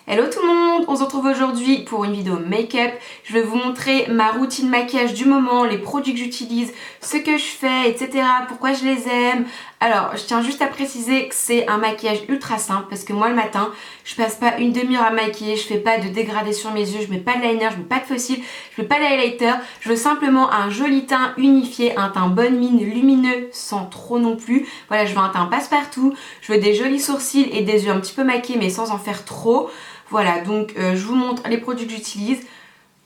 Hello tout le monde, on se retrouve aujourd'hui pour une vidéo make-up. Je vais vous montrer ma routine maquillage du moment, les produits que j'utilise, ce que je fais, etc. Pourquoi je les aime. Alors, je tiens juste à préciser que c'est un maquillage ultra simple parce que moi le matin, je passe pas une demi-heure à maquiller, je fais pas de dégradé sur mes yeux, je mets pas de liner, je mets pas de faux cils, je mets pas d'highlighter. Je veux simplement un joli teint unifié, un teint bonne mine, lumineux, sans trop non plus. Voilà, je veux un teint passe-partout, je veux des jolis sourcils et des yeux un petit peu maquillés mais sans en faire trop. Voilà, donc je vous montre les produits que j'utilise.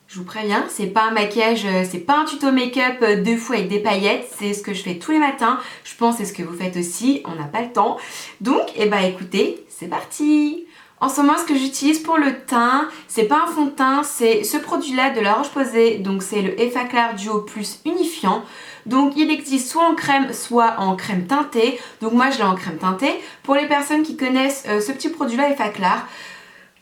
Je vous préviens, c'est pas un maquillage, c'est pas un tuto make-up de fou avec des paillettes, c'est ce que je fais tous les matins. Je pense que c'est ce que vous faites aussi, on n'a pas le temps. Donc, écoutez, c'est parti. En ce moment, ce que j'utilise pour le teint, c'est pas un fond de teint, c'est ce produit-là de La Roche-Posay. Donc c'est le Effaclar Duo Plus Unifiant. Donc il existe soit en crème, soit en crème teintée. Donc moi je l'ai en crème teintée. Pour les personnes qui connaissent ce petit produit-là Effaclar,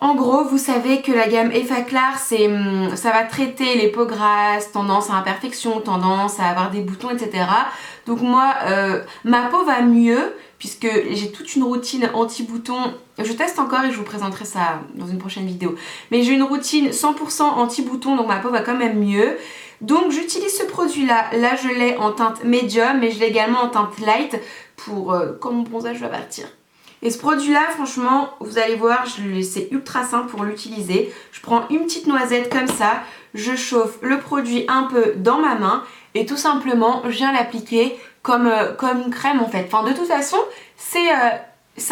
en gros, vous savez que la gamme Effaclar, ça va traiter les peaux grasses, tendance à imperfection, tendance à avoir des boutons, etc. Donc moi, ma peau va mieux puisque j'ai toute une routine anti-boutons. Je teste encore et je vous présenterai ça dans une prochaine vidéo. Mais j'ai une routine 100% anti-boutons, donc ma peau va quand même mieux. Donc j'utilise ce produit-là. Là, je l'ai en teinte médium, mais je l'ai également en teinte light pour quand mon bronzage va partir. Et ce produit là, franchement, vous allez voir, c'est ultra simple pour l'utiliser. Je prends une petite noisette comme ça, je chauffe le produit un peu dans ma main et tout simplement je viens l'appliquer comme une crème en fait. Enfin de toute façon, c'est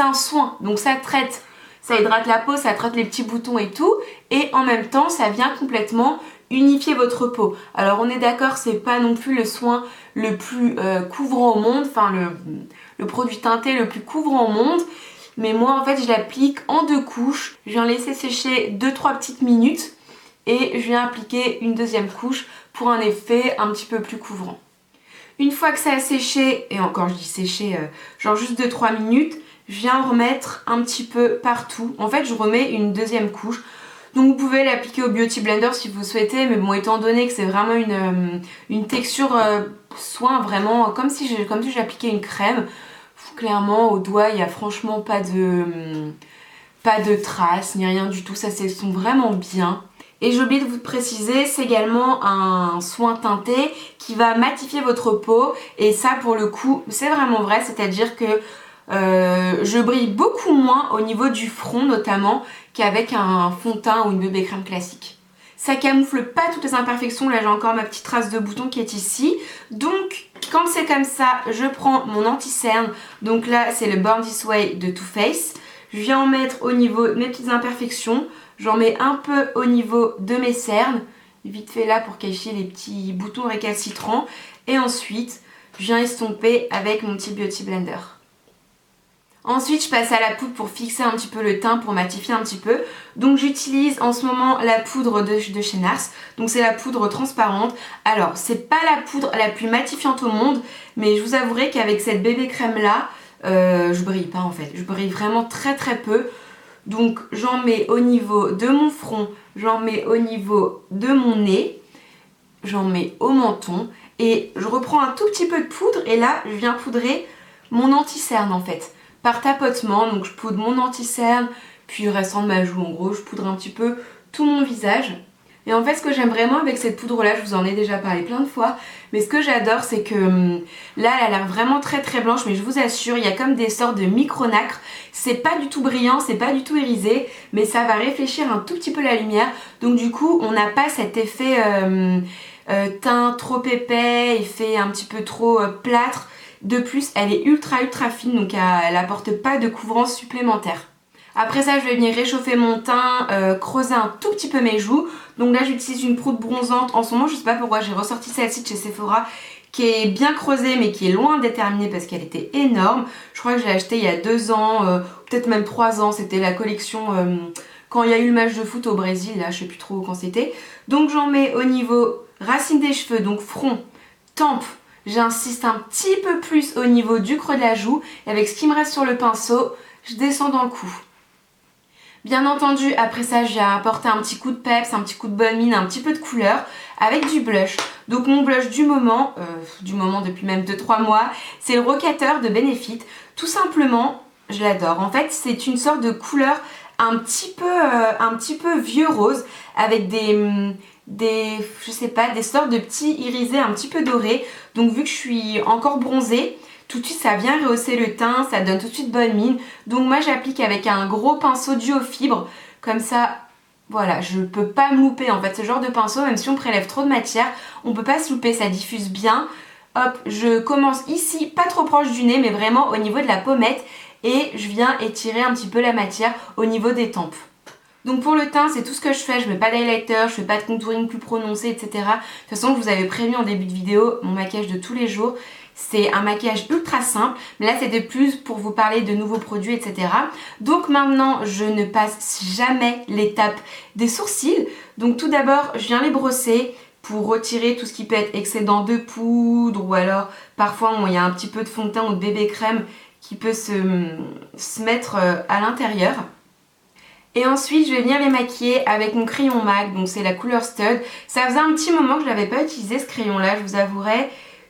un soin, donc ça traite, ça hydrate la peau, ça traite les petits boutons et tout. Et en même temps, ça vient complètement unifier votre peau. Alors on est d'accord, c'est pas non plus le soin le plus couvrant au monde, enfin le produit teinté le plus couvrant au monde, mais moi en fait je l'applique en 2 couches. Je viens laisser sécher 2-3 petites minutes et je viens appliquer une deuxième couche pour un effet un petit peu plus couvrant. Une fois que ça a séché, et encore je dis séché, genre juste 2-3 minutes, je viens remettre un petit peu partout. En fait je remets une deuxième couche. Donc vous pouvez l'appliquer au Beauty Blender si vous souhaitez, mais bon, étant donné que c'est vraiment une texture soin, vraiment comme si j'appliquais une crème, clairement au doigt il n'y a franchement pas de traces ni rien du tout, ça sent vraiment bien. Et j'ai oublié de vous préciser, c'est également un soin teinté qui va matifier votre peau, et ça pour le coup c'est vraiment vrai, c'est-à-dire que je brille beaucoup moins au niveau du front notamment qu'avec un fond de teint ou une bébé crème classique. Ça camoufle pas toutes les imperfections, là j'ai encore ma petite trace de bouton qui est ici. Donc quand c'est comme ça, je prends mon anti-cerne, donc là c'est le Born This Way de Too Faced. Je viens en mettre au niveau de mes petites imperfections, j'en mets un peu au niveau de mes cernes, vite fait là pour cacher les petits boutons récalcitrants, et ensuite je viens estomper avec mon petit Beauty Blender. Ensuite je passe à la poudre pour fixer un petit peu le teint, pour matifier un petit peu. Donc j'utilise en ce moment la poudre de chez NARS. Donc c'est la poudre transparente. Alors c'est pas la poudre la plus matifiante au monde, mais je vous avouerai qu'avec cette bébé crème là, je brille pas en fait. Je brille vraiment très peu. Donc j'en mets au niveau de mon front, j'en mets au niveau de mon nez, j'en mets au menton. Et je reprends un tout petit peu de poudre et là je viens poudrer mon anti-cerne en fait. Par tapotement, donc je poudre mon anti-cerne, puis le restant de ma joue, en gros je poudre un petit peu tout mon visage. Et en fait ce que j'aime vraiment avec cette poudre là, je vous en ai déjà parlé plein de fois, mais ce que j'adore c'est que là elle a l'air vraiment très blanche, mais je vous assure il y a comme des sortes de micro-nacres. C'est pas du tout brillant, c'est pas du tout irisé, mais ça va réfléchir un tout petit peu la lumière, donc du coup on n'a pas cet effet teint trop épais, effet un petit peu trop plâtre. De plus, elle est ultra fine, donc elle n'apporte pas de couvrance supplémentaire. Après ça, je vais venir réchauffer mon teint, creuser un tout petit peu mes joues. Donc là, j'utilise une poudre bronzante. En ce moment, je sais pas pourquoi, j'ai ressorti celle-ci de chez Sephora, qui est bien creusée, mais qui est loin d'être terminée parce qu'elle était énorme. Je crois que je l'ai achetée il y a 2 ans, peut-être même 3 ans. C'était la collection quand il y a eu le match de foot au Brésil, là, je sais plus trop quand c'était. Donc j'en mets au niveau racine des cheveux, donc front, tempe. J'insiste un petit peu plus au niveau du creux de la joue et avec ce qui me reste sur le pinceau, je descends dans le cou. Bien entendu, après ça, je viens apporter un petit coup de peps, un petit coup de bonne mine, un petit peu de couleur avec du blush. Donc mon blush du moment depuis même 2-3 mois, c'est le Rockateur de Benefit. Tout simplement, je l'adore. En fait, c'est une sorte de couleur un petit peu vieux rose avec je sais pas, des sortes de petits irisés un petit peu dorés. Donc vu que je suis encore bronzée, tout de suite ça vient rehausser le teint, ça donne tout de suite bonne mine. Donc moi j'applique avec un gros pinceau duo fibre, comme ça voilà, je peux pas me louper en fait. Ce genre de pinceau, même si on prélève trop de matière, on peut pas se louper, ça diffuse bien. Hop, je commence ici, pas trop proche du nez, mais vraiment au niveau de la pommette, et je viens étirer un petit peu la matière au niveau des tempes. Donc pour le teint, c'est tout ce que je fais, je mets pas d'highlighter, je fais pas de contouring plus prononcé, etc. De toute façon, je vous avais prévenu en début de vidéo, mon maquillage de tous les jours, c'est un maquillage ultra simple, mais là c'était plus pour vous parler de nouveaux produits, etc. Donc maintenant, je ne passe jamais l'étape des sourcils. Donc tout d'abord, je viens les brosser pour retirer tout ce qui peut être excédent de poudre, ou alors parfois il y a un petit peu de fond de teint ou de bébé crème qui peut se mettre à l'intérieur. Et ensuite je vais venir les maquiller avec mon crayon MAC, donc c'est la couleur Stud. Ça faisait un petit moment que je n'avais pas utilisé ce crayon là, je vous avouerai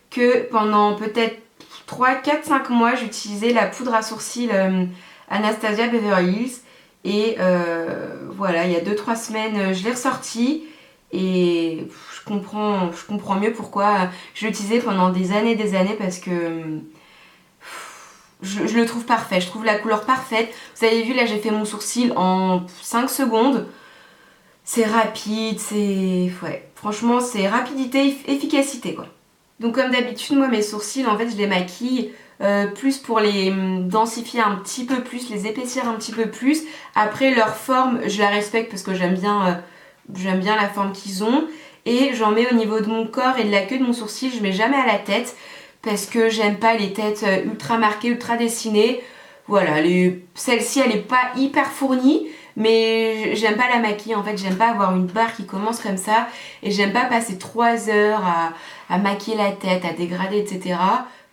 que pendant peut-être 3, 4, 5 mois j'utilisais la poudre à sourcils Anastasia Beverly Hills. Et voilà, il y a 2-3 semaines je l'ai ressorti et je comprends mieux pourquoi je l'ai utilisé pendant des années parce que je le trouve parfait, je trouve la couleur parfaite. Vous avez vu là j'ai fait mon sourcil en 5 secondes. C'est rapide, ouais, franchement c'est rapidité, efficacité quoi. Donc comme d'habitude moi mes sourcils en fait je les maquille plus pour les densifier un petit peu plus, les épaissir un petit peu plus. Après leur forme je la respecte parce que j'aime bien la forme qu'ils ont. Et j'en mets au niveau de mon corps et de la queue de mon sourcil, je mets jamais à la tête. Parce que j'aime pas les têtes ultra marquées, ultra dessinées. Voilà, celle-ci elle est pas hyper fournie, mais j'aime pas la maquiller en fait, j'aime pas avoir une barre qui commence comme ça, et j'aime pas passer 3 heures à maquiller la tête, à dégrader, etc.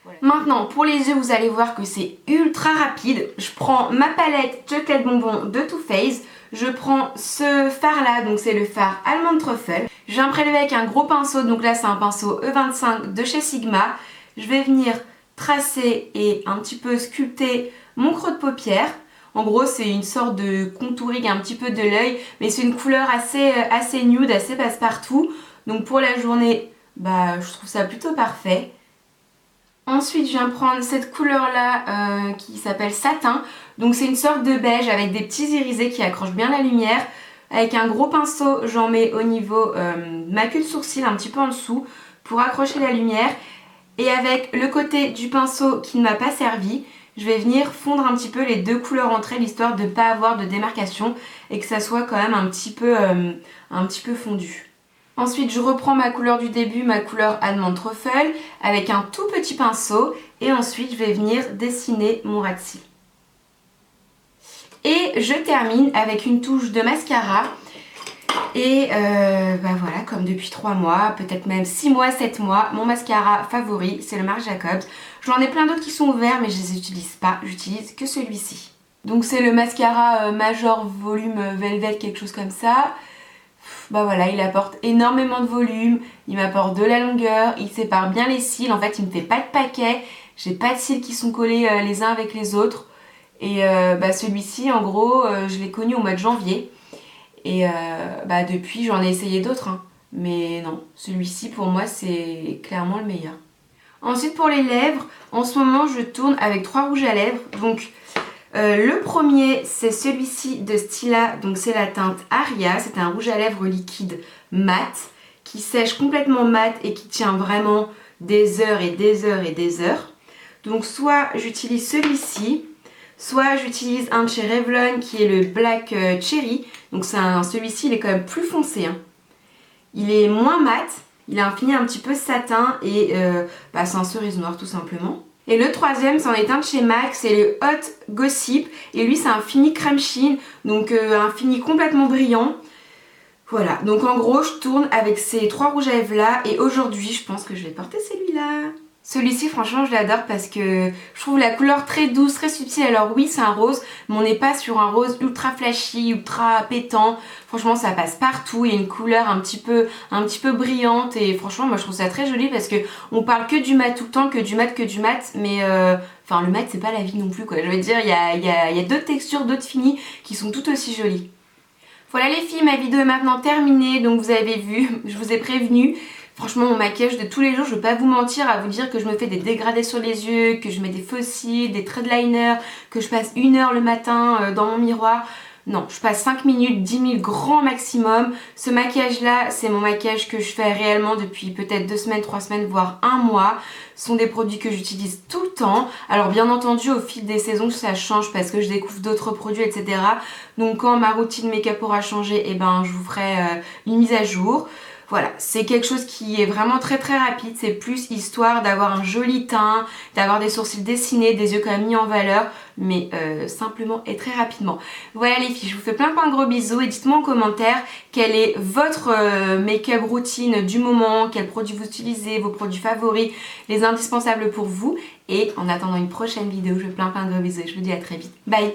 Voilà. Maintenant, pour les yeux, vous allez voir que c'est ultra rapide. Je prends ma palette Chocolate Bonbon de Too Faced, je prends ce fard là, donc c'est le fard Almond Truffle. Je viens prélever avec un gros pinceau, donc là c'est un pinceau E25 de chez Sigma. Je vais venir tracer et un petit peu sculpter mon creux de paupière. En gros c'est une sorte de contouring un petit peu de l'œil, mais c'est une couleur assez nude, assez passe-partout. Donc pour la journée, je trouve ça plutôt parfait. Ensuite je viens prendre cette couleur là qui s'appelle Satin. Donc c'est une sorte de beige avec des petits irisés qui accrochent bien la lumière. Avec un gros pinceau j'en mets au niveau de ma queue de sourcil, un petit peu en dessous, pour accrocher la lumière. Et avec le côté du pinceau qui ne m'a pas servi, je vais venir fondre un petit peu les deux couleurs entre elles, histoire de ne pas avoir de démarcation et que ça soit quand même un petit peu fondu. Ensuite je reprends ma couleur du début, ma couleur Almond Truffle, avec un tout petit pinceau, et ensuite je vais venir dessiner mon ras de cils. Et je termine avec une touche de mascara. Et voilà, comme depuis 3 mois, peut-être même 6 mois, 7 mois, mon mascara favori c'est le Marc Jacobs. J'en ai plein d'autres qui sont ouverts mais je les utilise pas, j'utilise que celui-ci. Donc c'est le mascara Major Volume Velvet, quelque chose comme ça. Voilà, il apporte énormément de volume, il m'apporte de la longueur, il sépare bien les cils, en fait il me fait pas de paquet, j'ai pas de cils qui sont collés les uns avec les autres. Et celui-ci en gros je l'ai connu au mois de janvier. Et depuis j'en ai essayé d'autres hein. Mais non, celui-ci pour moi c'est clairement le meilleur. Ensuite pour les lèvres, en ce moment je tourne avec 3 rouges à lèvres. Donc le premier c'est celui-ci de Stila, donc c'est la teinte Aria. C'est un rouge à lèvres liquide mat qui sèche complètement mat et qui tient vraiment des heures et des heures et des heures. Donc soit j'utilise celui-ci, soit j'utilise un de chez Revlon qui est le Black Cherry. Donc celui-ci il est quand même plus foncé hein. Il est moins mat, il a un fini un petit peu satin et c'est un cerise noir tout simplement. Et le troisième c'en est un de chez MAC, c'est le Hot Gossip. Et lui c'est un fini crème sheen, donc un fini complètement brillant. Voilà, donc en gros je tourne avec ces 3 rouges à lèvres là. Et aujourd'hui je pense que je vais porter celui-là. Celui-ci franchement je l'adore parce que je trouve la couleur très douce, très subtile. Alors oui c'est un rose mais on n'est pas sur un rose ultra flashy, ultra pétant. Franchement ça passe partout, il y a une couleur un petit peu brillante et franchement moi je trouve ça très joli parce que on parle que du mat tout le temps, que du mat mais enfin le mat c'est pas la vie non plus quoi. Je veux dire il y a d'autres textures, d'autres finis qui sont tout aussi jolies. Voilà les filles, ma vidéo est maintenant terminée, donc vous avez vu, je vous ai prévenu. Franchement mon maquillage de tous les jours, je vais pas vous mentir à vous dire que je me fais des dégradés sur les yeux, que je mets des faux cils, des traits de liner, que je passe 1 heure le matin dans mon miroir. Non, je passe 5 minutes, 10 000 grand maximum. Ce maquillage là, c'est mon maquillage que je fais réellement depuis peut-être 2 semaines, 3 semaines, voire 1 mois. Ce sont des produits que j'utilise tout le temps. Alors bien entendu au fil des saisons ça change parce que je découvre d'autres produits etc. Donc quand ma routine make-up aura changé, eh ben, je vous ferai une mise à jour. Voilà, c'est quelque chose qui est vraiment très rapide, c'est plus histoire d'avoir un joli teint, d'avoir des sourcils dessinés, des yeux quand même mis en valeur, mais simplement et très rapidement. Voilà les filles, je vous fais plein de gros bisous et dites-moi en commentaire quelle est votre make-up routine du moment, quels produits vous utilisez, vos produits favoris, les indispensables pour vous. Et en attendant une prochaine vidéo, je vous fais plein de gros bisous et je vous dis à très vite. Bye!